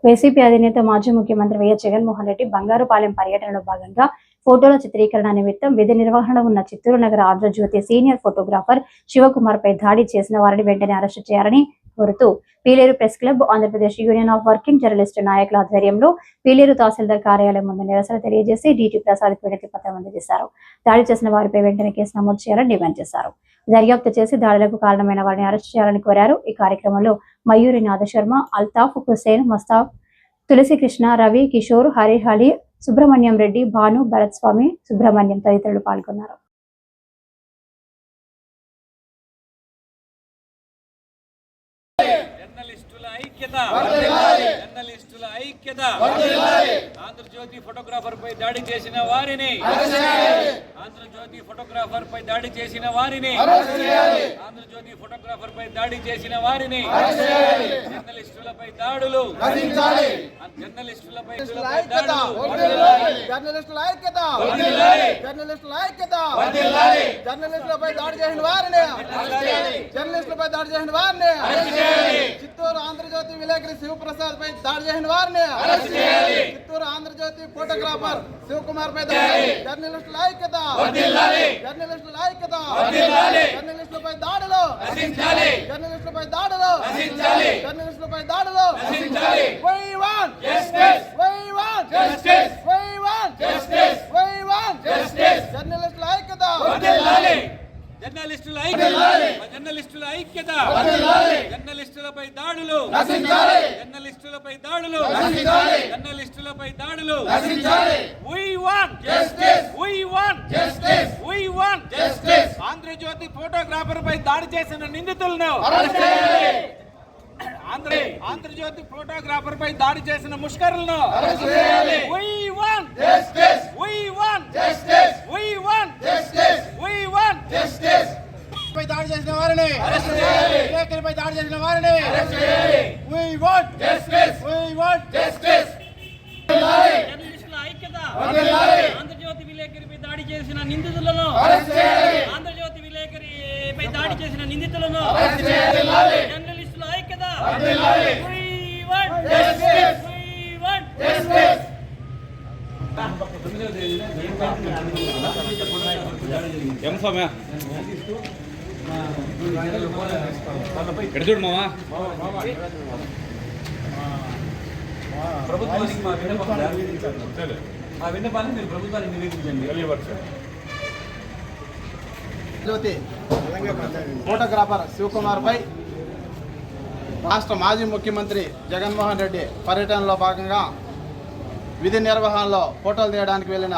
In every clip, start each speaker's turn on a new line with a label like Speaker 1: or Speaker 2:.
Speaker 1: YCP అధినేత మాజీ ముఖ్యమంత్రి వైఎస్ జగన్మోహన్ రెడ్డి బంగారుపాలెం పర్యటనలో భాగంగా ఫోటోల చిత్రీకరణ నిమిత్తం విధి నిర్వహణలో ఉన్న చిత్తూరు నగర ఆంధ్రజ్యోతి సీనియర్ ఫోటోగ్రాఫర్ శివకుమార్ పై దాడి చేసిన వారిని వెంటనే అరెస్టు చేయాలని కోరుతూ Peeleru press club, Andhra Pradesh union of working journalist నాయకుల ఆధ్వర్యంలో పీలేరు తహసీల్దార్ కార్యాలయం ముందు నిరసన తెలియజేసి డీటీ ప్రసాద్ వినతి పత్రం అందజేశారు. దాడి చేసిన వారిపై వెంటనే కేసు నమోదు చేయాలని డిమాండ్ చేశారు. దర్యాప్తు చేసి దాడులకు కారణమైన వారిని అరెస్టు చేయాలని కోరారు. ఈ కార్యక్రమంలో మయూరి నాదశర్మ, అల్తాఫ్ హుసేన్, మస్తాఫ్, తులసి కృష్ణ, రవి, కిషోర్, హరిహళి, సుబ్రహ్మణ్యం రెడ్డి, భాను, భరత్ స్వామి, సుబ్రహ్మణ్యం తదితరులు పాల్గొన్నారు.
Speaker 2: ఆంధ్రజ్యోతి ఫోటోగ్రాఫర్ పై దాడి చేసిన వారిని, ఆంధ్రజ్యోతి ఫోటోగ్రాఫర్ పై దాడి చేసిన వారిని, ఆంధ్రజ్యోతి ఫోటోగ్రాఫర్ పై దాడి చేసిన వారిని, జర్నలిస్టులపై దాడులు, జర్నలిస్టులపై దాడులు,
Speaker 3: జర్నలిస్టుల ఐక్యత, జర్నలిస్టులపై దాడి చేసిన వారిని, జర్నలిస్టులపై దాడి చేసిన వారిని, చిత్తూరు ఆంధ్రజ్యోతి విలేకరి శివప్రసాద్ పై దాడి చేసిన వారిని, చిత్తూరు ఆంధ్రజ్యోతి ఫోటోగ్రాఫర్ శివకుమార్ పై జర్నలిస్టుల ఐక్యత, జర్నలిస్టుల ఐక్యత, జర్నలిస్టులపై దాడులు, జర్నలిస్టులపై దాడులు, జర్నలిస్టులపై దాడులు. We want justice. We want justice. We want justice. We want justice. జర్నలిస్టుల ఐక్యత,
Speaker 2: జర్నలిస్టుల ఐక్యత, జర్నలిస్టులపై దాడులు, జర్నలిస్టులపై దాడులు, జర్నలిస్టులపై దాడులు. We want justice. We want justice. We want justice. Andhra Jyothi photographer పై దాడి చేసిన నిందితులను, ఆంధ్రజ్యోతి ఫోటోగ్రాఫర్ పై దాడి చేసిన ముష్కరులను, We want justice. We want justice. We want justice. We want justice. పై దాడి చేసిన వారిని, విలేకరిపై దాడి చేసిన వారిని, We want justice. We want justice. జర్నలిస్టుల ఐక్యత, ఆంధ్రజ్యోతి విలేకరిపై దాడి చేసిన నిందితులను, ఆంధ్రజ్యోతి విలేకరిపై దాడి చేసిన నిందితులను, జర్నలిస్టుల ఐక్యత, We want justice. We want justice. ప్రభుత్వానికి మా విన్నపాన్ని మీరు ప్రభుత్వానికి నివేదించండి.
Speaker 3: జ్యోతి ఫోటోగ్రాఫర్ శివకుమార్ పై రాష్ట్ర మాజీ ముఖ్యమంత్రి జగన్మోహన్ రెడ్డి పర్యటనలో భాగంగా విధి నిర్వహణలో ఫోటోలు తీయడానికి వెళ్ళిన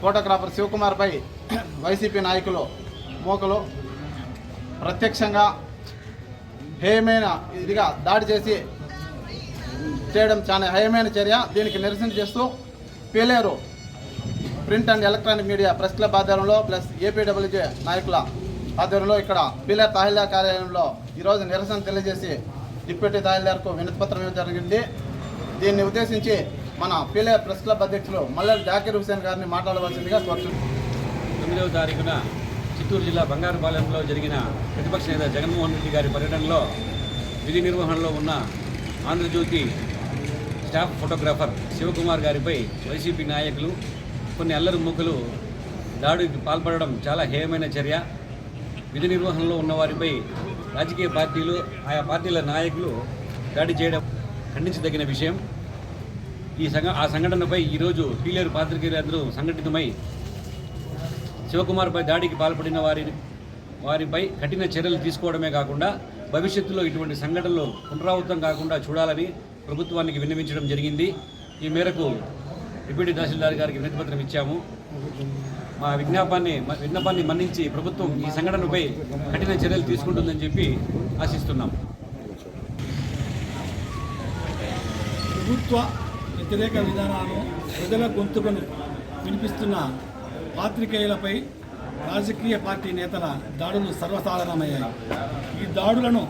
Speaker 3: ఫోటోగ్రాఫర్ శివకుమార్ పై వైసీపీ నాయకులు మోకలు ప్రత్యక్షంగా హేయమైన ఇదిగా దాడి చేసి చేయడం చాలా హేయమైన చర్య. దీనికి నిరసన చేస్తూ Peeleru print and electronic media press club ఆధ్వర్యంలో ప్లస్ ఏపీడబ్ల్యూజే నాయకుల ఆధ్వర్యంలో ఇక్కడ పీలేరు తహసీల్దార్ కార్యాలయంలో ఈరోజు నిరసన తెలియజేసి డిప్యూటీ తహసీల్దార్కు వినతిపత్రం ఇవ్వడం జరిగింది. దీన్ని ఉద్దేశించి మన పీలేరు ప్రెస్ క్లబ్ అధ్యక్షులు మల్లెల జాకీర్ హుసేన్ గారిని మాట్లాడవలసిందిగా కోరుతున్నాం.
Speaker 2: 9వ తారీఖున చిత్తూరు జిల్లా బంగారుపాలెంలో జరిగిన ప్రతిపక్ష నేత జగన్మోహన్ రెడ్డి గారి పర్యటనలో విధి నిర్వహణలో ఉన్న ఆంధ్రజ్యోతి స్టాఫ్ ఫోటోగ్రాఫర్ శివకుమార్ గారిపై వైసీపీ నాయకులు, కొన్ని అల్లరి మూకలు దాడికి పాల్పడడం చాలా హేయమైన చర్య. విధి నిర్వహణలో ఉన్న వారిపై రాజకీయ పార్టీలు, ఆయా పార్టీల నాయకులు దాడి చేయడం ఖండించదగిన విషయం. ఆ సంఘటనపై ఈరోజు పీలేరు పాత్రికేయులందరూ సంఘటితమై శివకుమార్పై దాడికి పాల్పడిన వారిపై కఠిన చర్యలు తీసుకోవడమే కాకుండా భవిష్యత్తులో ఇటువంటి సంఘటనలు పునరావృతం కాకుండా చూడాలని ప్రభుత్వానికి విన్నవించడం జరిగింది. ఈ మేరకు డిప్యూటీ తహసీల్దార్ గారికి వినతిపత్రం ఇచ్చాము. మా విన్నపాన్ని మన్నించి ప్రభుత్వం ఈ సంఘటనపై కఠిన చర్యలు తీసుకుంటుందని చెప్పి ఆశిస్తున్నాం.
Speaker 4: ప్రభుత్వ వ్యతిరేక విధానాలను, ప్రజల గొంతుకను వినిపిస్తున్న పాత్రికేయులపై రాజకీయ పార్టీ నేతల దాడులు సర్వసాధారణమయ్యాయి. ఈ దాడులను